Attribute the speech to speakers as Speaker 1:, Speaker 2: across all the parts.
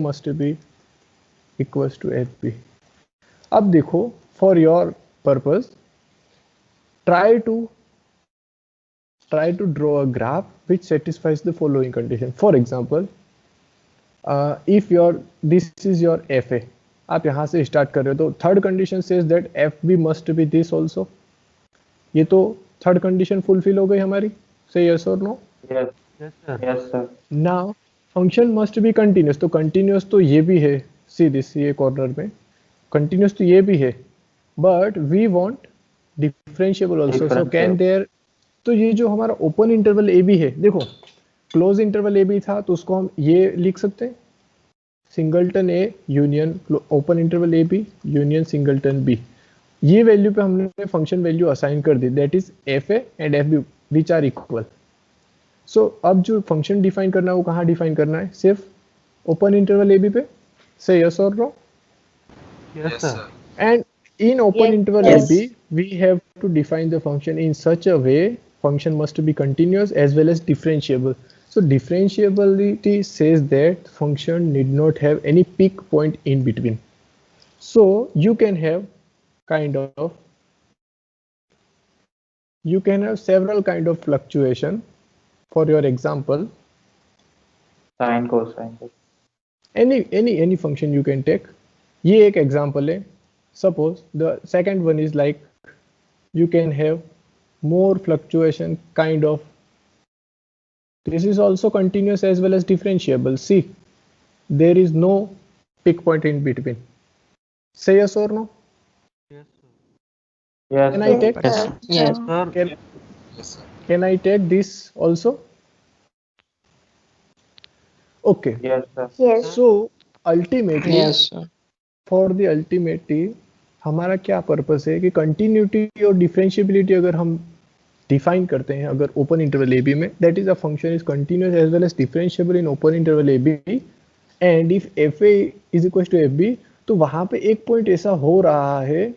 Speaker 1: must be equals to fb. अब देखो, for your purpose, try to draw a graph which satisfies the following condition. For example, if this is your fa, आप यहाँ से start कर रहे हो, तो third condition says that f b must be this also. ये तो third condition fulfil हो गई हमारी. से यस और no?
Speaker 2: Yes sir.
Speaker 1: Now function must be continuous. तो कंटिन्यूस तो ये भी है, सी दिस, ये कॉर्नर में कंटिन्यूस तो ये भी है, but we want differentiable also. So can there, तो ये जो हमारा ओपन इंटरवल ए बी है, देखो क्लोज इंटरवल ए बी था तो उसको हम ये लिख सकते हैं, singleton A union open interval A B union singleton B. ये वैल्यू पे हमने फंक्शन वैल्यू असाइन कर दी, that is f A and f B which are equal. So अब जो फंक्शन डिफाइन करना है वो कहाँ डिफाइन करना है? सिर्फ ओपन इंटरवल ए बी पे. से यस और no?
Speaker 2: Yes sir.
Speaker 1: And in open interval AB, we have to define the function in such a way function must be continuous as well as differentiable. So differentiability says that function need not have any peak point in between. So you can have several kind of fluctuation. For your example,
Speaker 2: Sine, cosine.
Speaker 1: any function you can take. ये एक example है. Suppose the second one is like you can have more fluctuation kind of. This is also continuous as well as differentiable. See, there is no peak point in between. Say yes or no?
Speaker 2: Yes
Speaker 1: Can I
Speaker 2: sir.
Speaker 1: take?
Speaker 3: Yes,
Speaker 2: sir.
Speaker 1: Can I take this also? Okay.
Speaker 2: Yes sir.
Speaker 3: yes,
Speaker 1: So ultimately,
Speaker 3: yes, sir.
Speaker 1: For the ultimately हमारा क्या purpose है कि continuity और differentiability अगर हम define करते हैं अगर ओपन इंटरवल ए बी में, that is a function is continuous as well as differentiable in open interval A b, and if f a is equal to f b, तो वहां पे एक पॉइंट ऐसा हो रहा है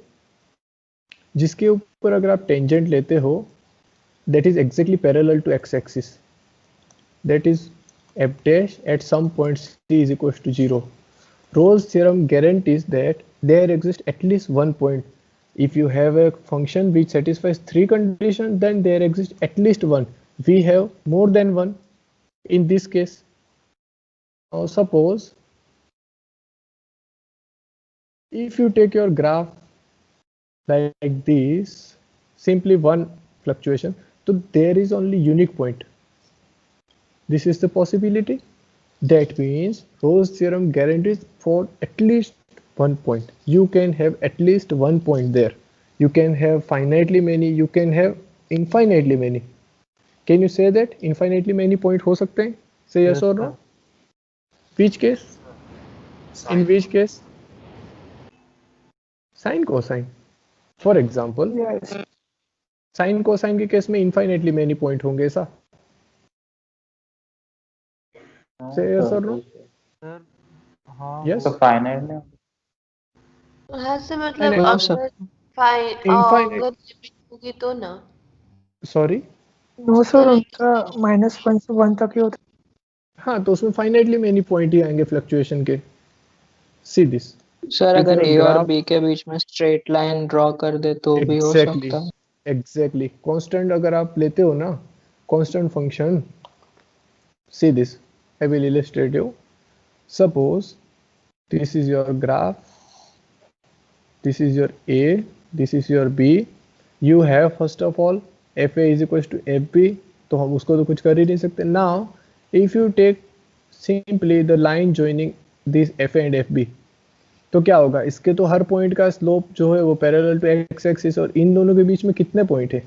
Speaker 1: जिसके ऊपर अगर आप टेंजेंट लेते हो, that is exactly parallel to x axis, that is f dash at some point c is equal to 0. Rolle's theorem guarantees that there exists at least one point. If you have a function which satisfies three conditions, then there exists at least one. We have more than one in this case. Now suppose if you take your graph like this, simply one fluctuation, so there is only unique point. This is the possibility. That means Rolle's theorem guarantees for at least one point. You can have at least one point there. You can have finitely many, you can have infinitely many. Can you say that infinitely many point हो सकते हैं? Say yes or no? Which case? In which case? Sine cosine. For example, sine cosine के case में infinitely many point होंगे ऐसा? Say yes or no?
Speaker 2: Sir,
Speaker 1: Yes.
Speaker 2: तो finite में
Speaker 4: हाँ से मतलब
Speaker 1: नहीं,
Speaker 4: अगर
Speaker 1: Infinite.
Speaker 4: अगर लिमिट होगी तो ना.
Speaker 1: Sorry.
Speaker 5: नो सर, उनका -1 से 1 तक ही होता
Speaker 1: हाँ, तो उसमें फाइनाइटली मेनी पॉइंट ही आएंगे फ्लक्चुएशन के. See this.
Speaker 3: सर
Speaker 1: If
Speaker 3: अगर
Speaker 1: your
Speaker 3: ए और
Speaker 1: graph-
Speaker 3: बी के बीच में स्ट्रेट लाइन ड्रॉ कर दे तो भी हो
Speaker 1: Exactly.
Speaker 3: सकता है.
Speaker 1: एग्जैक्टली कांस्टेंट अगर आप लेते हो ना, constant function, see this, I will illustrate you. Suppose this is your graph, this is your A, this is your b. You have first of all f a is equal to f b, तो हम उसको तो कुछ कर ही नहीं सकते. Now if you take simply the line joining this f A and f b, तो क्या होगा? इसके तो हर पॉइंट का स्लोप जो है वो पैरेलल टू एक्स एक्सिस, और इन दोनों के बीच में कितने पॉइंट है?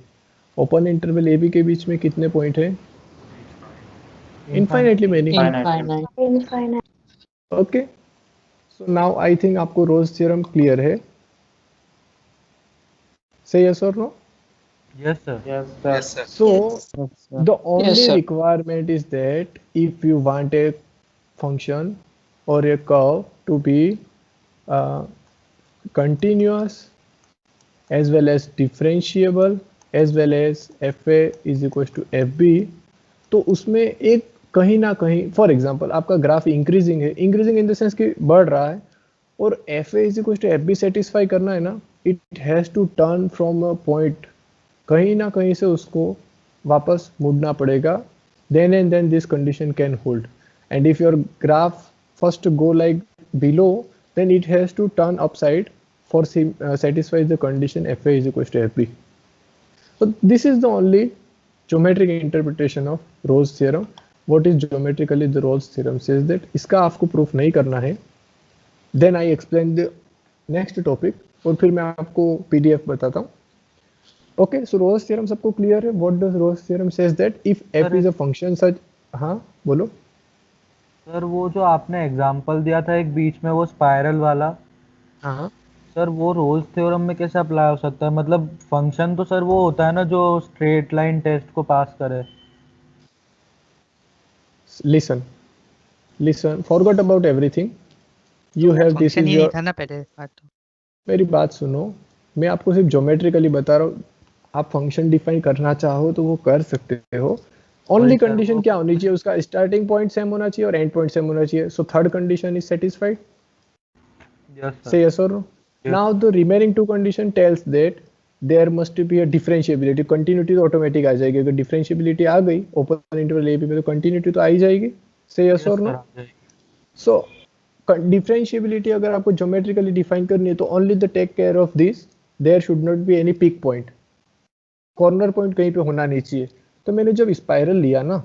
Speaker 1: ओपन इंटरवल ए बी के बीच में कितने पॉइंट है? Infinitely many.
Speaker 3: Infinite.
Speaker 5: Infinite.
Speaker 1: Okay, so now I think आपको रोल्स थ्योरम क्लियर है. से यस और no?
Speaker 2: Yes sir.
Speaker 6: Yes, sir.
Speaker 1: So
Speaker 2: Yes, sir.
Speaker 1: the only
Speaker 3: Yes, sir.
Speaker 1: requirement is that if you want a function or a curve to be continuous as well as differentiable as well as fa is equal to fb, तो उसमें एक कहीं ना कहीं, for example आपका graph increasing है, increasing in the sense कि बढ़ रहा है, और f a is equal to f b satisfy करना है ना, it has to turn from a point, कहीं ना कहीं से उसको वापस मुड़ना पड़ेगा, then and then this condition can hold. And if your graph first go like below, then it has to turn upside for satisfy the condition fa is equal to fb. So this is the only geometric interpretation of Rolle's theorem. What is geometrically the Rolle's theorem says that इसका आपको proof नहीं करना है. Then I explain the next topic, और फिर मैं आपको PDF बताता हूँ. Okay, so Rolle's theorem सबको clear है? What does Rolle's theorem says that if f is a function such, हाँ बोलो.
Speaker 2: सर वो जो आपने एग्जांपल दिया था एक बीच में वो स्पाइरल वाला,
Speaker 1: हाँ
Speaker 2: सर वो रोल्स थ्योरम में कैसे अप्लाई हो सकता है? मतलब फंक्शन तो सर वो होता है ना जो स्ट्रेट लाइन टेस्ट को पास करे.
Speaker 1: listen, forgot about everything. You have this
Speaker 6: function
Speaker 1: is
Speaker 6: ही नहीं
Speaker 1: your,
Speaker 6: था ना पहले बात तो.
Speaker 1: मेरी बात सुनो, मैं आपको सिर्फ ज्योमेट्रिकली बता रहा हूँ. आप फंक्शन डिफाइन करना चाहो तो वो कर सकते हो. ओनली
Speaker 2: वही सर,
Speaker 1: कंडीशन
Speaker 2: वो-
Speaker 1: क्या होनी चाहिए, उसका स्टार्टिंग पॉइंट सेम होना चाहिए और एंड पॉइंट सेम होना चाहिए. So third condition is satisfied.
Speaker 2: Yes
Speaker 1: Say
Speaker 2: sir.
Speaker 1: yes or no.
Speaker 2: Yes.
Speaker 1: Now the remaining two condition tells that there must be a differentiability. Continuity तो automatic आ जाएगी. अगर differentiability आ गई open interval ए b में तो continuity तो आ ही जाएगी. Say yes or no. So differentiability अगर आपको ज्योमेट्रिकली डिफाइन करनी है तो only the take care of this, there should not be any peak point. Corner point कहीं पे होना नहीं चाहिए. तो मैंने जब स्पाइरल लिया ना,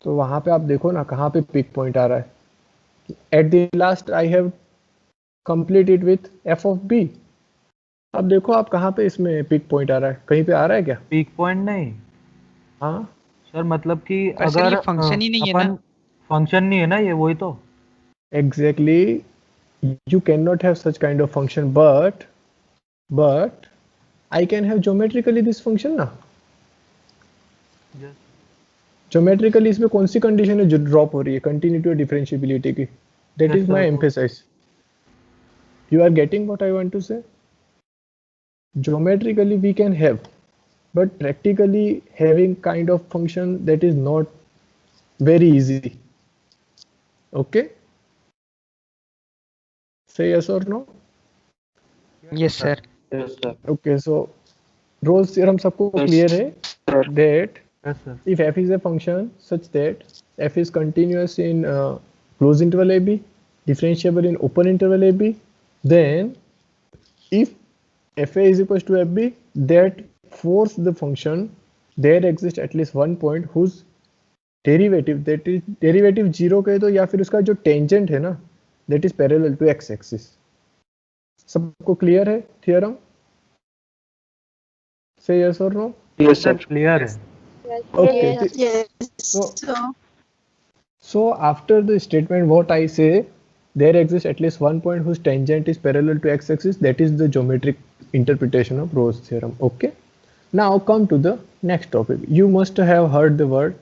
Speaker 1: तो वहां पे आप देखो ना कहाँ पे पिक पॉइंट आ रहा है. At the last I have complete it with f of b. अब देखो आप कहाँ पे इसमें पिक पॉइंट आ रहा है, कहीं पे आ रहा है क्या?
Speaker 2: पीक पॉइंट नहीं
Speaker 1: हाँ
Speaker 2: सर, मतलब कि
Speaker 6: पर सर
Speaker 2: अगर
Speaker 6: ये function ही नहीं है ना?
Speaker 2: फंक्शन नहीं है ना ये, वही तो.
Speaker 1: exactly, you cannot have such kind of function, but I can have geometrically this function ना.
Speaker 2: Yes.
Speaker 1: ज्योमेट्रिकली इसमें कौन सी कंडीशन है जो ड्रॉप हो रही है, कंटिन्यूटी और डिफरेंशिएबिलिटी की. That
Speaker 2: Yes,
Speaker 1: is
Speaker 2: sir.
Speaker 1: My emphasize. You are getting what I want to say? Geometrically we can have, but practically having kind of function that is not very easy. Okay? Say yes or no?
Speaker 6: Yes sir.
Speaker 2: Yes sir.
Speaker 1: Okay, so Rolle's theorem सबको clear है that
Speaker 2: Yes sir.
Speaker 1: if f is a function such that f is continuous in closed interval ab, differentiable in open interval ab, then if fa is equals to fb, that force the function there exists at least one point whose derivative, that is derivative 0 कहे तो, या फिर उसका जो tangent है ना, that is parallel to x axis. सबको clear है थियरम? से यस और नो?
Speaker 2: Yes sir. क्लियर है.
Speaker 1: Okay.
Speaker 4: Yes.
Speaker 1: So after the statement what I say, there exists at least one point whose tangent is parallel to x-axis, that is the geometric interpretation of Rolle's theorem. Okay. Now come to the next topic. You must have heard the word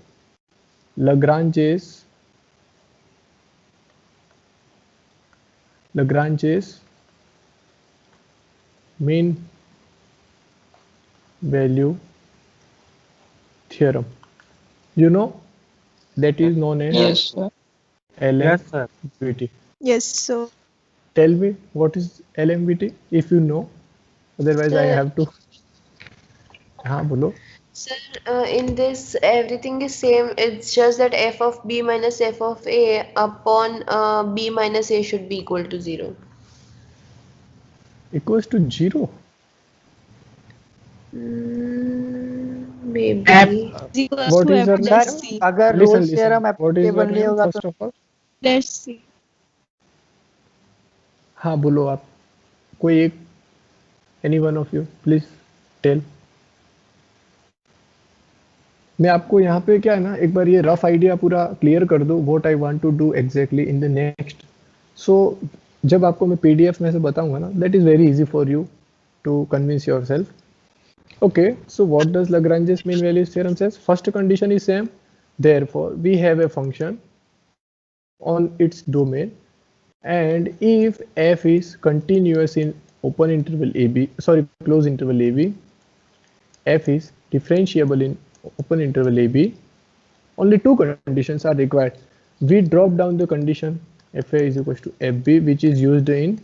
Speaker 1: Lagrange's mean value theorem. You know, that is known as
Speaker 3: Yes, sir.
Speaker 2: Yes sir.
Speaker 1: LMVT.
Speaker 5: Yes, so
Speaker 1: Tell me what is LMVT if you know, otherwise I
Speaker 4: Sir.
Speaker 1: have to. हाँ बोलो.
Speaker 4: Sir, in this everything is same. It's just that f of b minus f of a upon b minus a should be equal to 0.
Speaker 1: Equals to 0.
Speaker 4: Maybe.
Speaker 1: What is your
Speaker 5: let's
Speaker 1: name?
Speaker 5: see.
Speaker 3: अगर
Speaker 1: Listen,
Speaker 3: Rolle's
Speaker 1: listen.
Speaker 3: Theorem
Speaker 1: What is your
Speaker 3: applicable नहीं
Speaker 1: name
Speaker 3: होगा
Speaker 1: first
Speaker 3: तो
Speaker 1: of all?
Speaker 5: Let's see.
Speaker 1: हाँ बोलो आप. कोई एक, any one of you, please tell. मैं आपको यहाँ पे क्या है ना, एक बार ये रफ आइडिया पूरा क्लियर कर दूँ what I want to do exactly in the next. So जब आपको मैं पीडीएफ में से बताऊंगा ना, that is very easy for you to convince yourself. Okay, so what does Lagrange's mean value theorem says? First condition is same. Therefore, we have a function on its domain, and if f is continuous in open interval ab, sorry, closed interval ab, f is differentiable in open interval ab, only two conditions are required. We drop down the condition fa is equals to fb, which is used in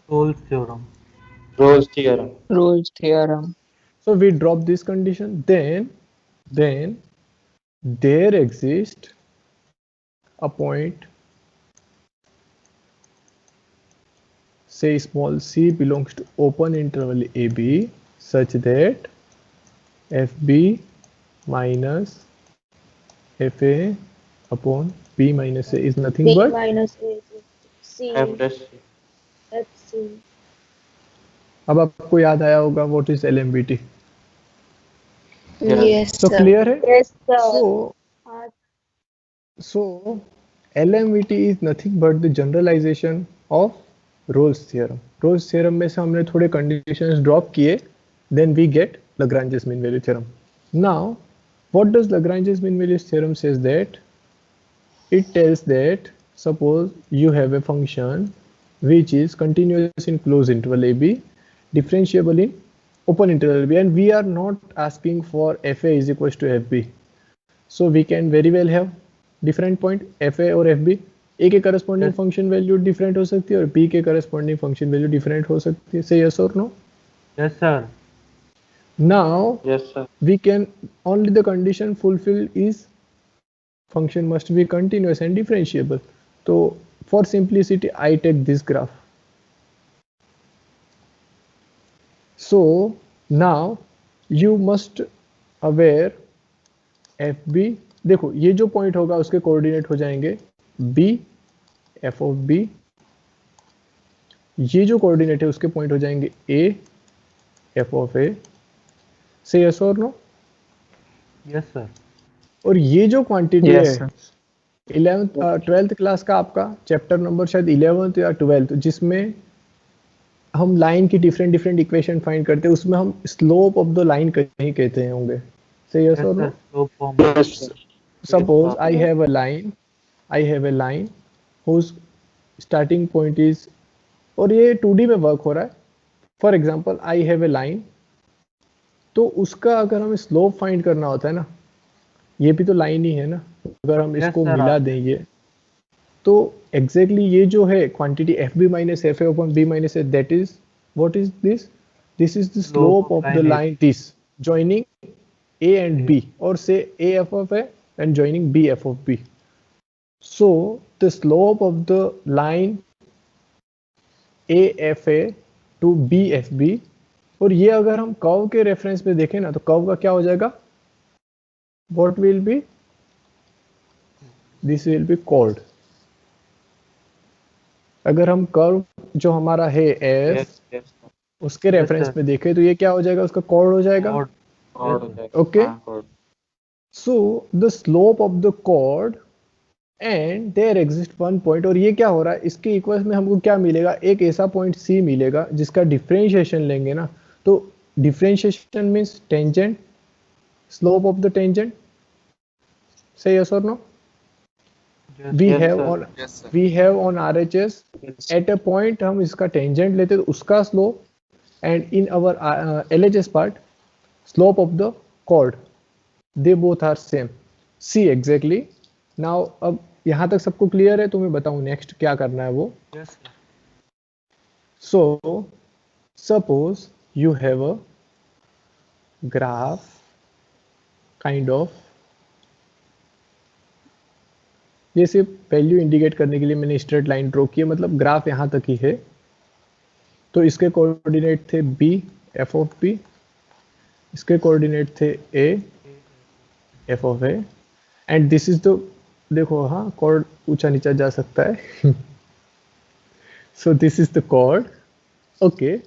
Speaker 2: Rolle's theorem.
Speaker 7: Rolle's theorem.
Speaker 3: Rolle's theorem.
Speaker 1: so we drop this condition, then there exists a point, say small c belongs to open interval AB such that FB minus FA upon B minus A is nothing
Speaker 8: B
Speaker 1: but
Speaker 8: minus A C
Speaker 7: F dash C.
Speaker 8: F C.
Speaker 1: अब आपको याद आया होगा what is LMBT.
Speaker 7: Yeah.
Speaker 4: Yes,
Speaker 1: So
Speaker 4: sir.
Speaker 1: clear है?
Speaker 8: Yes, sir.
Speaker 1: So LMBT is nothing but the generalization of Rolle's theorem. Rolle's theorem में से हमने थोड़े conditions drop किए, then we get Lagrange's mean value theorem. Now, what does Lagrange's mean value theorem says that? It tells that suppose you have a function which is continuous in closed interval AB, differentiable in open interval AB, and we are not asking for fa is equals to fb. So we can very well have different point fa और fb. A के corresponding function value different हो सकती है और b के corresponding function value different हो सकती है. Say yes or no?
Speaker 2: Yes, sir.
Speaker 1: Now
Speaker 7: Yes, sir.
Speaker 1: we can only the condition fulfilled is function must be continuous and differentiable. So for simplicity I take this graph. So now you must aware fb, देखो ये जो point होगा उसके coordinate हो जाएंगे b f of b, ये जो coordinate है उसके पॉइंट हो जाएंगे a f of a. से yes और no?
Speaker 2: Yes, sir.
Speaker 1: और ये जो क्वांटिटी
Speaker 6: Yes,
Speaker 1: है
Speaker 6: sir.
Speaker 1: 12th क्लास का आपका चैप्टर नंबर शायद 11th या 12th, जिसमें हम लाइन की डिफरेंट इक्वेशन फाइंड करते हैं, उसमें हम स्लोप ऑफ द लाइन कहीं कहते हैं होंगे. से यस
Speaker 2: Yes,
Speaker 1: और
Speaker 2: sir.
Speaker 1: No?
Speaker 2: Slope form.
Speaker 7: Yes, sir.
Speaker 1: Suppose I have a line whose starting point is, और ये 2D में वर्क हो रहा है. For example I have a line, तो उसका अगर हमें स्लोप फाइंड करना होता है ना, ये भी तो लाइन ही है ना, अगर हम
Speaker 2: Yes,
Speaker 1: इसको
Speaker 2: sir.
Speaker 1: मिला देंगे तो एग्जैक्टली ये जो है quantity fb minus fa upon b minus a, that is what is this? This is the slope of the
Speaker 2: line A.
Speaker 1: Line this joining a and b, or say a f of a and joining b f of b. So the slope of the line a f a to b f b, और ये अगर हम curve के reference पे देखें ना तो curve का क्या हो जाएगा? What will be? This will be chord. अगर हम कर्व जो हमारा है s
Speaker 7: Yes, yes, sir.
Speaker 1: उसके रेफरेंस
Speaker 2: sir.
Speaker 1: में देखें तो ये क्या हो जाएगा? उसका chord हो जाएगा.
Speaker 2: Chord.
Speaker 7: Chord हो जाएगा.
Speaker 1: Okay.
Speaker 7: हाँ, chord.
Speaker 1: So the slope of the chord and there exists one point, और ये क्या हो रहा है? इसके इक्वल्स में हमको क्या मिलेगा? एक ऐसा पॉइंट c मिलेगा जिसका डिफरेंशिएशन लेंगे ना, तो differentiation means tangent, slope of the tangent. Say yes or no?
Speaker 2: Yes,
Speaker 1: We
Speaker 7: Yes,
Speaker 1: have
Speaker 7: sir.
Speaker 1: on
Speaker 7: Yes, sir.
Speaker 1: we have on RHS
Speaker 7: Yes.
Speaker 1: at a point हम इसका टेंजेंट लेते तो उसका slope, and in our LHS part slope of the chord, they both are same. See exactly. Now अब यहाँ तक सबको clear है तो मैं बताऊँ नेक्स्ट क्या करना है वो.
Speaker 2: Yes, sir.
Speaker 1: So suppose you have a graph kind of, ये सिर्फ वैल्यू इंडिकेट करने के लिए मैंने स्ट्रेट लाइन ड्रॉ की है, मतलब ग्राफ यहाँ तक ही है. तो इसके कोऑर्डिनेट थे b f of b, इसके कोऑर्डिनेट थे a f of a, and this is the, देखो हाँ कॉर्ड ऊंचा नीचा जा सकता है. So this is the chord, okay,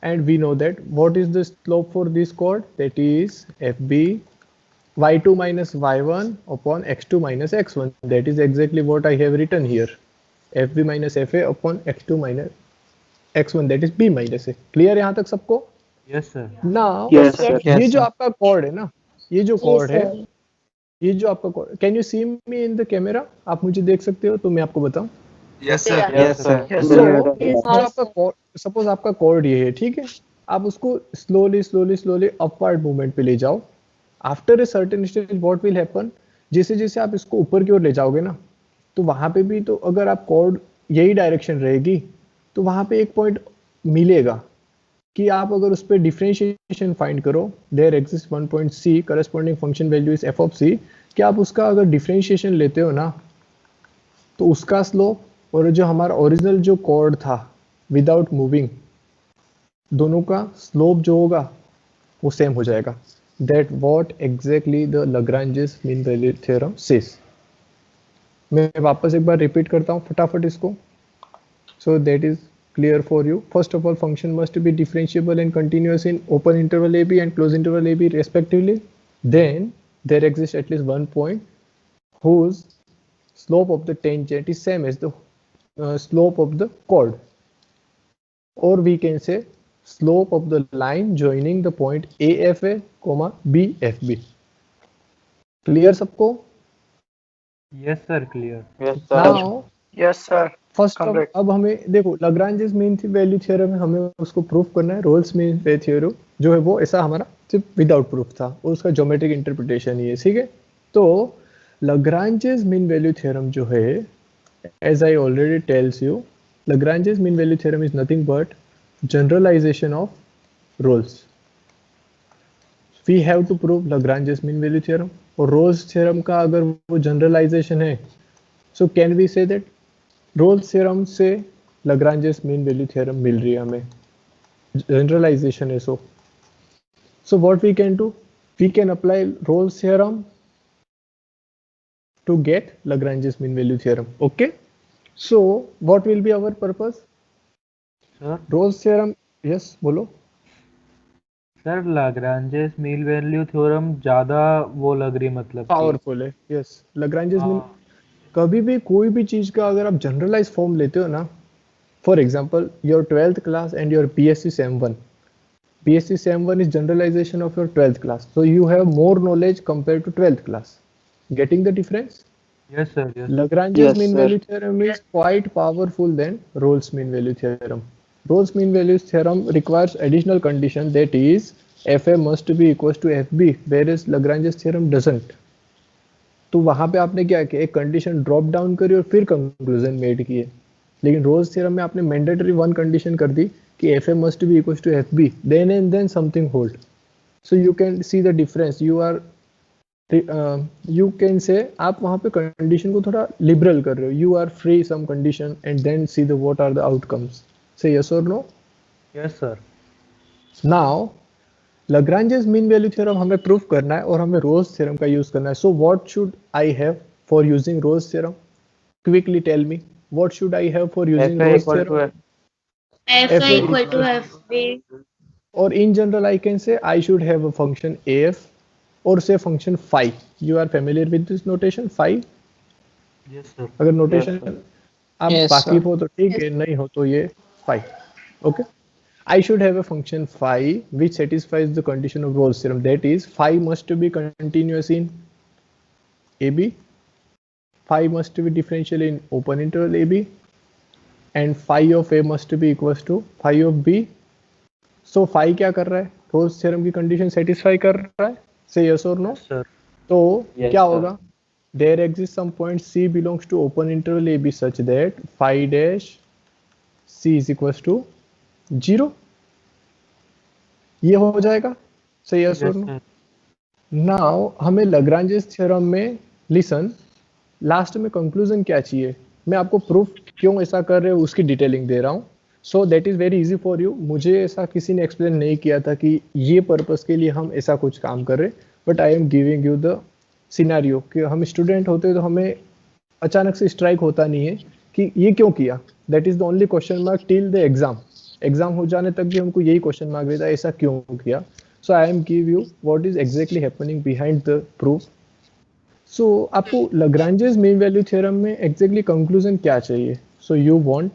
Speaker 1: and we know that what is the slope for this chord? That is fb y2 minus y1 upon x2 minus x1. That is exactly what I have written here. fb minus fa upon x2 minus x1, that is b minus a. Clear यहाँ तक सबको?
Speaker 2: Yes, sir.
Speaker 1: Now
Speaker 7: Yes, sir.
Speaker 1: ये
Speaker 6: Yes,
Speaker 1: जो
Speaker 6: sir.
Speaker 1: आपका chord है ना, ये जो chord है,
Speaker 8: sir.
Speaker 1: ये जो आपका chord, can you see me in the camera? आप मुझे देख सकते हो तो मैं आपको बताऊं.
Speaker 9: Yes, sir.
Speaker 4: Yeah.
Speaker 7: Yes, sir.
Speaker 6: Yes,
Speaker 1: So,
Speaker 6: sir.
Speaker 1: जो आपका chord, सपोज आपका chord ये है, ठीक है, आप उसको स्लोली अपवर्ड मूवमेंट पे ले जाओ. After a certain stage what will happen, जैसे जैसे आप इसको ऊपर की ओर ले जाओगे ना, तो वहां पे भी तो अगर आप कॉर्ड यही डायरेक्शन रहेगी तो वहां पे एक पॉइंट मिलेगा कि आप अगर उस पर डिफरेंशिएशन फाइंड करो, there exist one point C corresponding function value is f of C, कि आप उसका अगर डिफरेंशिएशन लेते हो ना तो उसका स्लोप और जो हमारा ओरिजिनल जो कॉर्ड था विदाउट मूविंग, दोनों का स्लोप जो होगा वो सेम हो जाएगा. That what exactly the Lagrange's mean value theorem says. मैं वापस एक बार रिपीट करता हूँ फटाफट इसको. So that is clear for you. First of all, function must be differentiable and continuous in open interval AB and closed interval AB respectively. Then there exists at least one point whose slope of the tangent is same as the slope of the chord, or we can say slope of the line joining the point AFA, BFB. Clear सबको?
Speaker 2: Yes sir, clear.
Speaker 7: Yes, sir.
Speaker 1: Now
Speaker 5: Yes, sir.
Speaker 1: First
Speaker 5: Correct.
Speaker 1: अब हमें देखो लाग्रांजेस mean value theorem है, हमें उसको proof करना है. Roles mean value theorem जो है वो ऐसा हमारा सिर्फ विदाउट प्रूफ था और उसका ज्योमेट्रिक इंटरप्रिटेशन ही है. ठीक है, तो लाग्रांजेस मीन वैल्यू थ्योरम जो है, as I already tells you, Lagrange's mean value theorem is nothing but generalisation of Rolle's. We have to prove Lagrange's mean value theorem, और रोल्स थ्योरम का अगर वो जनरलाइजेशन है, so can we say that Rolle's theorem से Lagrange's mean value theorem मिल रही है हमें, जनरलाइजेशन है. So what we can do, we can apply Rolle's theorem to get Lagrange's mean value theorem. Okay, so what will be our purpose?
Speaker 2: Sir
Speaker 1: Rolle's theorem. Yes बोलो.
Speaker 2: Sir Lagrange's mean value theorem ज्यादा वो लग रही है, मतलब कि-
Speaker 1: powerful है. Yes, लाग्रांजेस mean, कभी भी कोई भी चीज का अगर आप जनरलाइज फॉर्म लेते हो ना, for example your 12th class and your BSc Sem 1, BSc Sem 1 is generalization of your 12th class, so you have more knowledge compared to 12th class. Getting the difference?
Speaker 2: Yes sir, yes.
Speaker 1: Lagrange's
Speaker 7: Yes,
Speaker 1: mean
Speaker 7: sir.
Speaker 1: value theorem is quite powerful than Rolle's mean value theorem. Rolle's mean value theorem requires additional condition, that is fa must be equals to fb, whereas Lagrange's theorem doesn't. तो वहां पे आपने क्या किया, एक condition drop down करी और फिर कंक्लूजन मेड किए. लेकिन रोल्स थ्योरम में आपने मैंडेटरी वन कंडीशन कर दी कि fa must be equals to fb, then and then something hold. So you can see the difference. You can say आप वहां पे कंडीशन को थोड़ा लिबरल कर रहे हो. You are free some condition and then see the what are the outcomes. Say yes or no.
Speaker 2: Yes sir.
Speaker 1: Now Lagrange's mean value theorem हमें proof करना है और हमें रोल्स थ्योरम का यूज करना है. So what should I have for using Rolle's theorem? Quickly tell me, what should I have for using
Speaker 7: FA
Speaker 1: Rolle's
Speaker 7: equal to
Speaker 1: theorem?
Speaker 8: FA
Speaker 1: FA
Speaker 8: equal to FB.
Speaker 1: Or in general I can say I should have a function AF or say function phi. You are familiar with this notation phi?
Speaker 2: Yes sir.
Speaker 1: अगर notation
Speaker 7: sir.
Speaker 1: आप
Speaker 3: Yes,
Speaker 1: वाकिफ
Speaker 3: sir.
Speaker 1: हो तो ठीक है, नहीं हो तो ये phi. Okay, I should have a function phi which satisfies the condition of Rolle's theorem, that is phi must be continuous in AB, phi must be differential in open interval AB, and phi of A must be equals to phi of B. So phi क्या कर रहा है, Rolle's theorem की condition satisfy कर रहा है. Say yes or no.
Speaker 2: Sir.
Speaker 1: तो
Speaker 7: Yes,
Speaker 1: क्या
Speaker 7: sir.
Speaker 1: होगा, there exists some point C belongs to open interval AB such that phi dash C is equals to 0. ये हो जाएगा. Say yes or
Speaker 2: yes
Speaker 1: no.
Speaker 2: Sir.
Speaker 1: Now हमें लाग्रांजेस theorem में listen last में conclusion क्या चाहिए, मैं आपको प्रूफ क्यों ऐसा कर रहे हो उसकी डिटेलिंग दे रहा हूँ. सो that is very easy for you. मुझे ऐसा किसी ने एक्सप्लेन नहीं किया था कि ये पर्पस के लिए हम ऐसा कुछ काम कर रहे, but I am giving you the scenario कि हम स्टूडेंट होते तो हमें अचानक से स्ट्राइक होता नहीं है कि ये क्यों किया. That is the only question mark till the exam हो जाने तक भी हमको यही क्वेश्चन मार्क रहता है, ऐसा क्यों किया. So I am give you what is exactly happening behind the proof. So आपको Lagrange's mean value theorem में exactly conclusion क्या चाहिए. So you want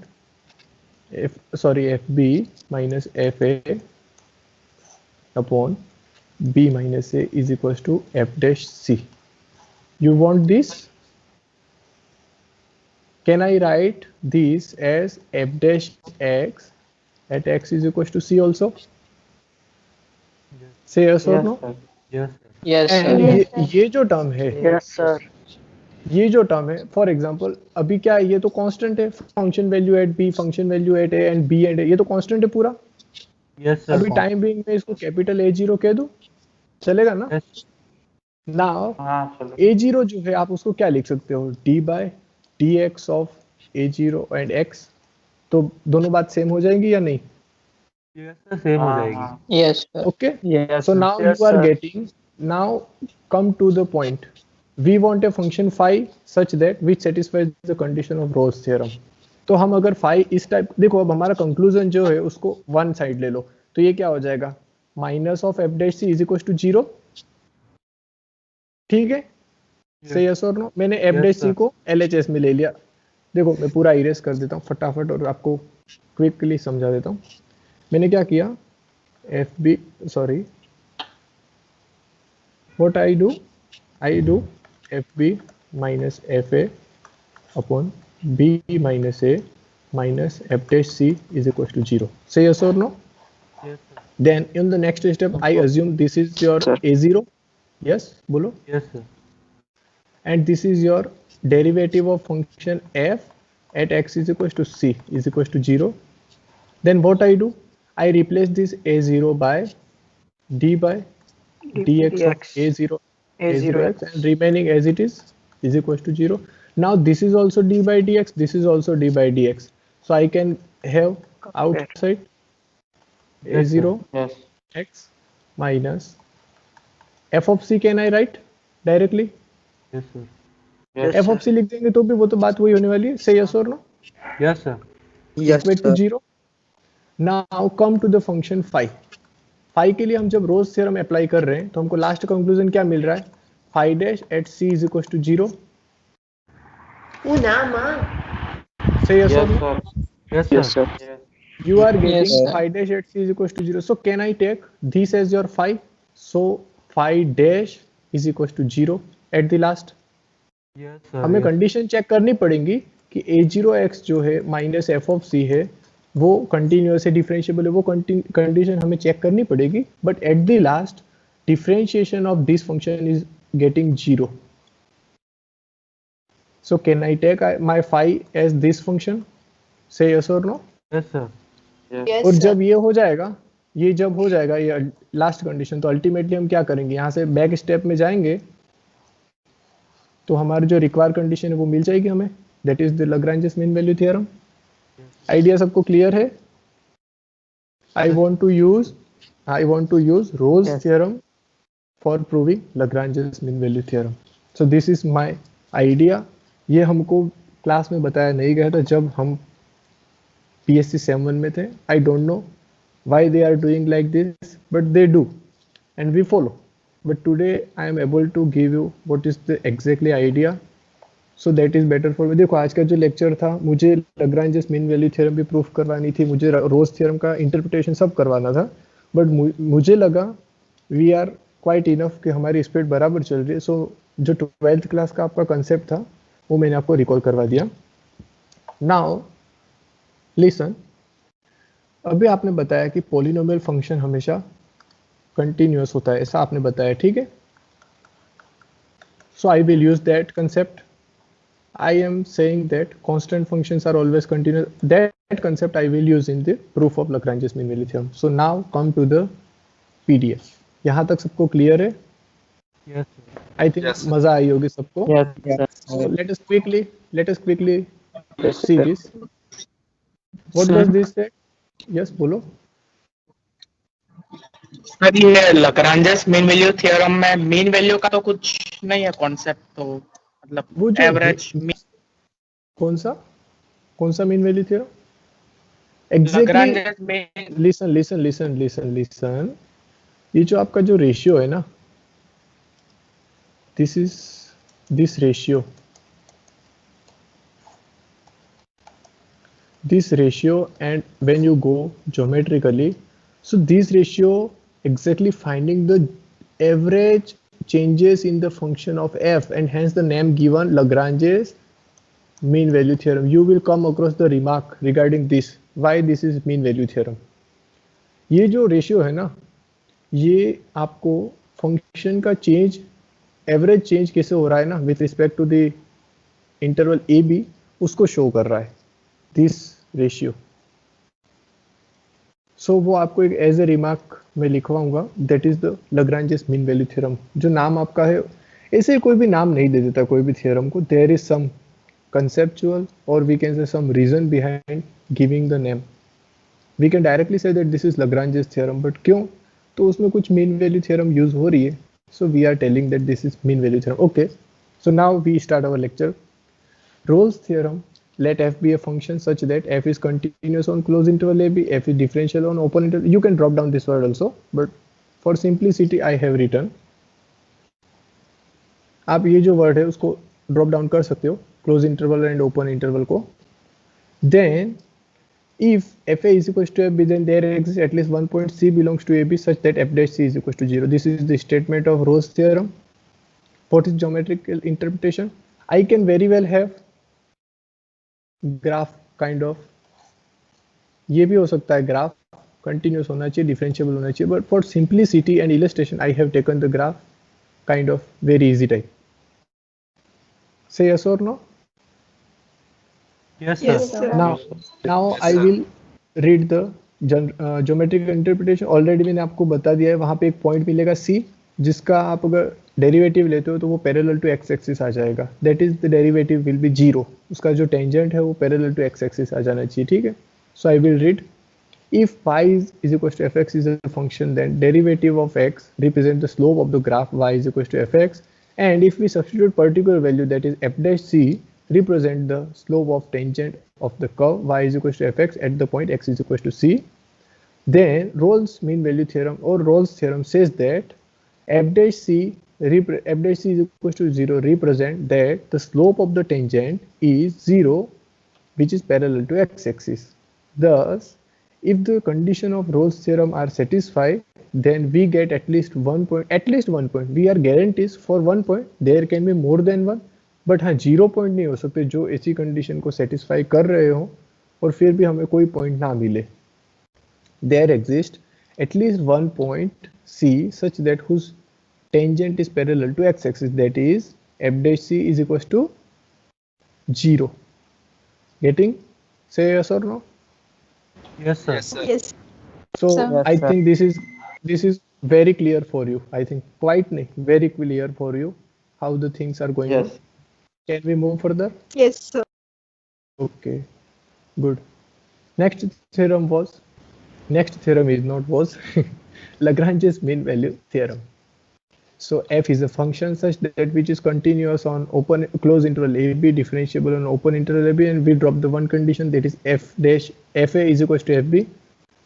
Speaker 1: FB minus FA upon B minus A is equals to F dash C. You want this. Can I write this as F dash X at X is equals to C also? Say yes or
Speaker 7: Yes,
Speaker 1: no.
Speaker 7: sir.
Speaker 2: Yes sir.
Speaker 3: Yes,
Speaker 1: and
Speaker 3: sir.
Speaker 4: Yes, sir.
Speaker 1: ये जो term है,
Speaker 5: yes sir
Speaker 1: ये जो term है, for example अभी क्या है, ये तो कांस्टेंट है, function value at B, function value at A and B and A, ये तो कांस्टेंट है पूरा।
Speaker 2: Yes sir.
Speaker 1: अभी टाइम बीइंग में इसको कैपिटल ए जीरो कह दूं, चलेगा ना?
Speaker 2: यस
Speaker 1: नाउ
Speaker 7: हाँ चलो।
Speaker 1: ए जीरो जो है आप उसको क्या लिख सकते हो, d by d x of a zero and x. तो दोनों बात सेम हो जाएंगी या नहीं?
Speaker 2: यस सर, सेम हो
Speaker 7: हाँ,
Speaker 2: जाएगी।
Speaker 7: हाँ।
Speaker 3: Yes, sir.
Speaker 1: Okay.
Speaker 5: Yes
Speaker 1: So now
Speaker 5: Yes,
Speaker 1: you are
Speaker 5: sir.
Speaker 1: getting, now come to the point. We want a function phi such that which satisfies the condition of Rolle's theorem. तो हम अगर phi इस type, देखो अब हमारा conclusion जो है उसको वन साइड ले लो, तो ये क्या हो जाएगा, minus of f dash c is equal to zero. ठीक है, से यस और नो? मैंने f
Speaker 2: Yes,
Speaker 1: dash c
Speaker 2: sir.
Speaker 1: को एलएचएस में ले लिया। देखो मैं पूरा इरेज कर देता हूँ फटाफट और आपको क्विकली समझा देता हूँ। मैंने क्या किया, f b, sorry, what I do fb minus fa upon b minus a minus f dash c is equal to 0. Say yes or no?
Speaker 2: Yes sir.
Speaker 1: Then in the next step I assume this is your a0. Yes, bolo.
Speaker 2: Yes sir.
Speaker 1: And this is your derivative of function f at x is equal to c is equal to 0. Then what I do, I replace this a0 by d by dx of a0 x and remaining as it is equals to 0. Now this is also d by dx, this is also d by dx, so I can have outside
Speaker 2: Yes,
Speaker 1: a0
Speaker 7: Yes.
Speaker 1: x minus f of c can I write directly?
Speaker 2: Yes sir.
Speaker 7: Yes.
Speaker 1: f of c लिख देंगे तो भी वो तो बात वही होने वाली है। Say yes or no?
Speaker 2: Yes sir.
Speaker 1: Equal to 0. Now come to the function phi. phi के लिए हम जब रोज थ्योरम अप्लाई कर रहे हैं तो हमको लास्ट कंक्लूजन क्या मिल रहा है, phi dash at c is equal to 0.
Speaker 4: Una ma.
Speaker 1: Say yes or
Speaker 7: Yes,
Speaker 1: no?
Speaker 7: sir.
Speaker 2: Yes
Speaker 3: Yes,
Speaker 2: sir.
Speaker 3: sir.
Speaker 7: Yes.
Speaker 1: You are getting
Speaker 3: Yes, sir.
Speaker 1: phi dash at c is equal to 0. So can I take this as your phi? So phi dash is equal to 0 at the last.
Speaker 2: Yes sir.
Speaker 1: हमें
Speaker 2: Yes.
Speaker 1: Condition check करनी पड़ेगी कि a0x जो है minus f of c है वो continuous है, differentiable है, वो कंडीशन हमें चेक करनी पड़ेगी, but at the last differentiation of this function is getting 0. So can I take my phi as this function? Say yes or no?
Speaker 2: Yes sir.
Speaker 4: Yes,
Speaker 1: और
Speaker 4: sir.
Speaker 1: जब ये हो जाएगा, ये जब हो जाएगा ये लास्ट कंडीशन, तो अल्टीमेटली हम क्या करेंगे, यहाँ से बैक स्टेप में जाएंगे तो हमारी जो रिक्वायर कंडीशन है वो मिल जाएगी हमें, that is the Lagrange mean value theorem. Idea सबको क्लियर है? I want to use Rolle's theorem for proving Lagrange mean value theorem. So this is my idea. ये हमको क्लास में बताया नहीं गया था जब हम PSC 7 में थे। I don't know why they are doing like this, but they do and we follow. But today I am able to give you what is the exactly idea, so that is better for me. देखो आज का जो lecture था, मुझे Lagrange mean value theorem भी proof करवानी थी, मुझे रोज थ्योरम का इंटरप्रिटेशन सब करवाना था, बट मुझे लगा वी आर क्वाइट इनफ कि हमारी स्पीड बराबर चल रही है। सो जो 12th क्लास का आपका कंसेप्ट था वो मैंने आपको रिकॉल करवा दिया। नाउ लिसन, अभी आपने बताया कि पॉलिनोमियल फंक्शन हमेशा कंटिन्यूअस होता है, ऐसा आपने बताया, ठीक है? So I will use that concept. I am saying that constant functions are always continuous. That concept I will use in the proof of Lagrange mean value theorem. So now come to the PDF। यहाँ तक सबको clear है?
Speaker 2: Yes sir.
Speaker 1: I think मजा आई होगी सबको।
Speaker 3: Yes,
Speaker 1: So
Speaker 3: sir.
Speaker 1: let us quickly see this. What does this say? Yes, बोलो।
Speaker 9: Sir ये Lagrange mean value theorem में मीन वैल्यू का तो कुछ नहीं है कॉन्सेप्ट, तो
Speaker 1: वो
Speaker 9: मतलब
Speaker 1: जो
Speaker 9: एवरेज
Speaker 1: कौन सा mean value theorem? Exactly
Speaker 9: Lagrange mean
Speaker 1: listen, ये जो आपका जो रेशियो है ना, this is this ratio, and when you go geometrically, so this ratio exactly finding the average changes in the function of f, and hence the name given Lagrange's mean value theorem. You will come across the remark regarding this, why this is mean value theorem. ये जो ratio है ना, ये आपको function का change, average change कैसे हो रहा है ना with respect to the interval A b, उसको शो कर रहा है दिस रेशियो. सो वो आपको एक एज ए रिमार्क में लिखवाऊंगा, that is the Lagrange's mean value theorem. जो नाम आपका है, ऐसे कोई भी नाम नहीं दे देता कोई भी थ्योरम को. There is some conceptual or we can say some reason behind giving the name. We can directly say that this is Lagrange's theorem, but क्यों? तो उसमें कुछ mean value theorem use हो रही है, so we are telling that this is mean value theorem. Okay, so now we start our lecture. Rolle's theorem, let f be a function such that f is continuous on closed interval ab, f is differential on open interval. You can drop down this word also, but for simplicity I have written. आप ये जो word है उसको drop down कर सकते हो, close interval and open interval को. Then if fa is equals to fb, then there exists at least one point c belongs to ab such that f dash c is equals to 0. This is the statement of Rolle's theorem. What is geometrical interpretation? I can very well have graph kind of, ये भी हो सकता है graph, continuous होना चाहिए, differentiable होना चाहिए, but for simplicity and illustration I have taken the graph kind of very easy type. Say yes or no?
Speaker 2: Yes,
Speaker 5: Yes,
Speaker 2: sir.
Speaker 5: sir.
Speaker 1: Now I will read the geometric interpretation. Already मैंने आपको बता दिया है, वहाँ पे एक point मिलेगा C, जिसका आप अगर डेरिवेटिव लेते हो तो वो पैरेलल टू एक्स एक्सिस आ जाएगा. That is the derivative will be 0. उसका जो टेंजेंट है वो पैरेलल टू एक्स एक्सिस आ जाना चाहिए. ठीक है, so I will read. If phi is equals to fx is a function, then derivative of x represent the slope of the graph y is equals to fx, and if we substitute particular value, that is f dash c, represent the slope of tangent of the curve y is equals to fx at the point x is equals to c, then Rolle's mean value theorem or Rolle's theorem says that f dash c is equals to 0 represent that the slope of the tangent is 0, which is parallel to x-axis. Thus, if the condition of Rolle's theorem are satisfied, then we get at least one point. We are guarantees for 1 point. There can be more than one, but हाँ 0 point नहीं हो सकते जो ऐसी condition को satisfy कर रहे हो और फिर भी हमें कोई पॉइंट ना मिले. There exists at least one point C such that whose tangent is parallel to x-axis, that is f dash c is equals to 0. Getting? Say yes or no?
Speaker 2: Yes, sir.
Speaker 5: Yes.
Speaker 1: So
Speaker 3: Sir.
Speaker 1: I
Speaker 7: Yes, sir.
Speaker 1: think this is very clear for you. I think quite very clear for you how the things are going on.
Speaker 7: Yes.
Speaker 1: Can we move further?
Speaker 5: Yes, sir.
Speaker 1: Okay, good. Next theorem is not was Lagrange's mean value theorem. So f is a function such that which is continuous on open closed interval ab, differentiable on open interval ab, and we drop the one condition, that is f dash fa is equals to fb.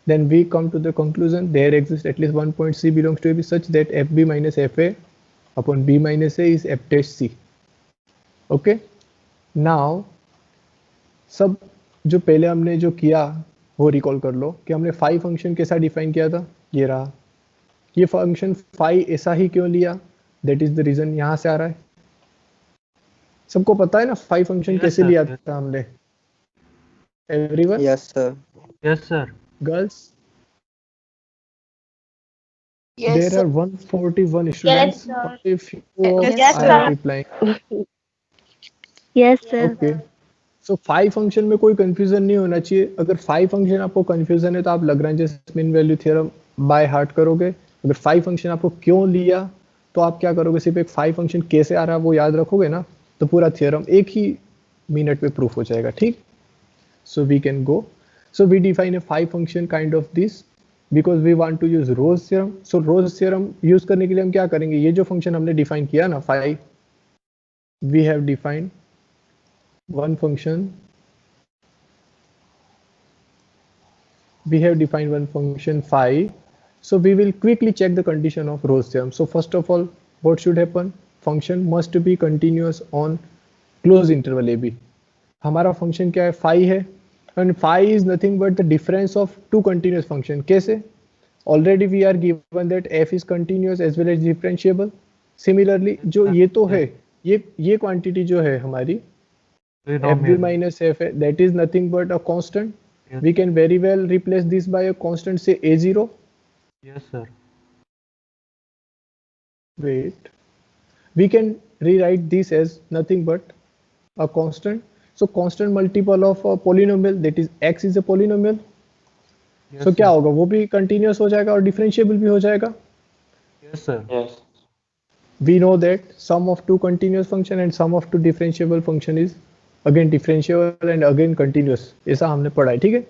Speaker 1: Then we come to the conclusion there exists at least one point c belongs to ab such that fb minus fa upon b minus a is f dash c. Okay, now सब जो पहले हमने जो किया वो recall कर लो कि हमने फाई फंक्शन कैसा डिफाइन किया था. ये रहा, ये फंक्शन फाई ऐसा ही क्यों लिया, दैट इज द रीजन. यहाँ से आ रहा है, सबको पता है ना फाई फंक्शन
Speaker 2: Yes,
Speaker 1: कैसे
Speaker 2: sir.
Speaker 1: लिया था हमने. Everyone?
Speaker 7: Yes, sir.
Speaker 2: Yes, sir.
Speaker 1: Girls?
Speaker 4: Yes,
Speaker 1: There
Speaker 4: sir.
Speaker 1: are 141 students.
Speaker 8: sir.
Speaker 1: Only few of
Speaker 5: Yes,
Speaker 1: are
Speaker 8: sir.
Speaker 1: replying.
Speaker 8: Yes, sir.
Speaker 1: Okay, so phi function में कोई कंफ्यूजन नहीं होना चाहिए. अगर फाई फंक्शन आपको कंफ्यूजन है तो आप Lagrange's mean value theorem by heart करोगे. अगर फाई फंक्शन आपको क्यों लिया तो आप क्या करोगे, सिर्फ एक फाई फंक्शन कैसे आ रहा है वो याद रखोगे ना, तो पूरा थ्योरम एक ही मिनट में प्रूफ हो जाएगा. ठीक, so we can go. So we define a phi function kind of this because we want to use Rolle's theorem. So Rolle's theorem use करने के लिए हम क्या करेंगे, ये जो फंक्शन हमने डिफाइन किया ना phi, we have defined one function, we have defined one function phi. So we will quickly check the condition of Rolle's theorem. So first of all, what should happen, function must be continuous on closed interval ab. हमारा function क्या है, phi है, and phi is nothing but the difference of two continuous function. कैसे, already we are given that f is continuous as well as differentiable. Similarly जो ये तो है, ये क्वांटिटी जो है हमारी fb minus fa, that is nothing but a constant.
Speaker 2: Yes.
Speaker 1: We can very well replace this by a constant, say a0.
Speaker 2: Yes, sir.
Speaker 1: wait, we can rewrite this as nothing but a constant. So constant multiple of a polynomial, that is x is a polynomial. So क्या होगा, वो भी continuous हो जाएगा और differentiable भी हो जाएगा.
Speaker 2: Yes sir.
Speaker 7: Yes.
Speaker 1: We know that sum of two continuous function and sum of two differentiable function is again differentiable and again continuous. ऐसा हमने पढ़ा है, ठीक है.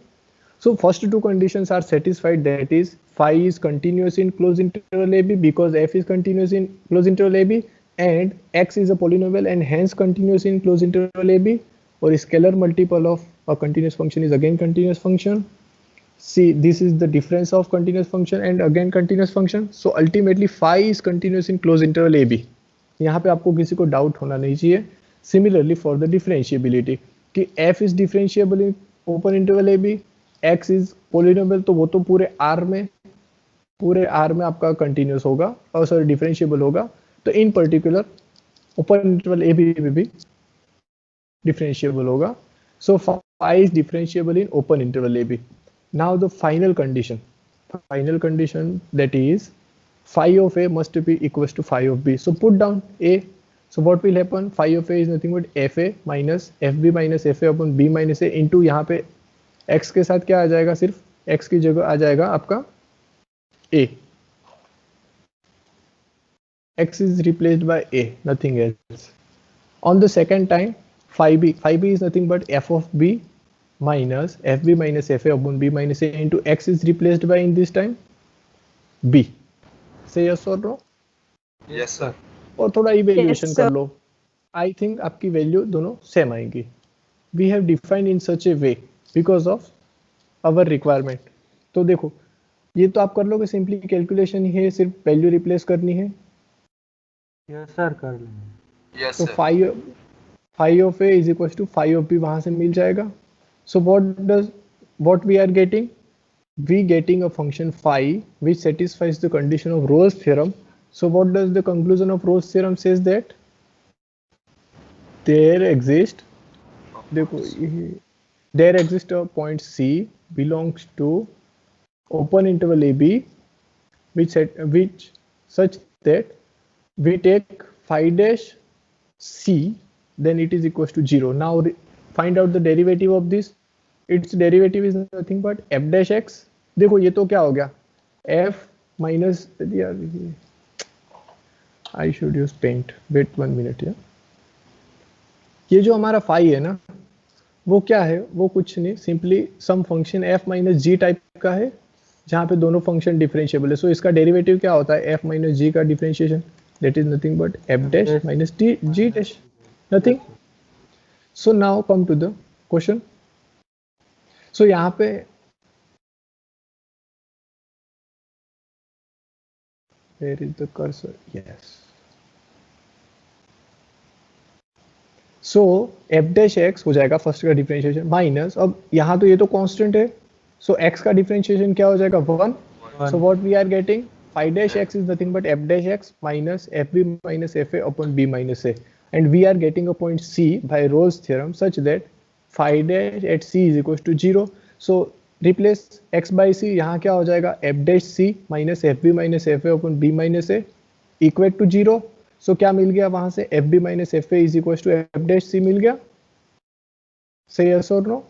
Speaker 1: So first two conditions are satisfied, that is phi is continuous in closed interval AB because f is continuous in closed interval AB and x is a polynomial and hence continuous in closed interval AB, or scalar multiple of a continuous function is again continuous function. See, this is the difference of continuous function and again continuous function. So ultimately phi is continuous in closed interval AB. यहाँ पे आपको किसी को doubt होना नहीं चाहिए. Similarly for the differentiability कि f is differentiable in open interval AB, x is polynomial, तो वो तो पूरे R में आपका continuous होगा और सॉरी differentiable होगा. तो in particular open interval AB में भी differentiable होगा. So phi is differentiable in open interval AB. Now the final condition that is phi of A must be equals to phi of B. So put down A. So what will happen? Phi of A is nothing but FA minus FB minus FA upon B minus A into यहाँ पे x के साथ क्या आ जाएगा, सिर्फ x की जगह आ जाएगा आपका A. X is replaced by A, nothing else. On the second time, phi B is nothing but f of B minus FB minus FA upon B minus A into x is replaced by in this time B. Say yes or no?
Speaker 2: Yes sir.
Speaker 1: और थोड़ा evaluation
Speaker 5: Yes,
Speaker 1: कर
Speaker 5: sir.
Speaker 1: लो. I think आपकी value दोनों same आएंगी. We have defined in such a way because of our requirement. तो देखो ये तो आप कर लोगे, सिंपली कैलकुलेशन ही है, सिर्फ वैल्यू रिप्लेस करनी है.
Speaker 2: यस सर कर लेंगे.
Speaker 1: तो phi of A is equals to phi of B वहां से मिल जाएगा. So what we are getting? We getting a function phi which satisfies the condition of Rolle's theorem. So what does the conclusion of Rolle's theorem says? That there exists a point C belongs to open interval AB which such that we take phi dash C, then it is equals to 0. Now find out the derivative of this. Its derivative is nothing but f dash x. देखो ये तो क्या हो गया, f minus, I should use paint. Wait 1 minute. ये जो हमारा phi है ना, वो क्या है, वो कुछ नहीं, simply some function f minus G type का है जहाँ पे दोनों फंक्शन डिफरेंशिएबल है. सो इसका डेरिवेटिव क्या होता है, f माइनस जी का differentiation, that is nothing but f dash minus g dash, nothing. So now come to the question. So यहाँ पे where is the cursor? Yes. So f dash x हो जाएगा फर्स्ट का differentiation minus, अब यहाँ तो ये तो कांस्टेंट है, सो x का डिफरेंशिएशन क्या हो जाएगा 1. So what we are getting, phi dash x is nothing but f dash x minus fb minus fa upon b minus a, and we are getting a point C by Rolle's theorem such that phi dash at C is equals to 0. So replace x by C, यहाँ क्या हो जाएगा f dash C minus fb minus fa upon b minus a equal to 0. So क्या मिल गया वहां से, fb minus fa is equals to f dash C मिल गया. Say yes or no?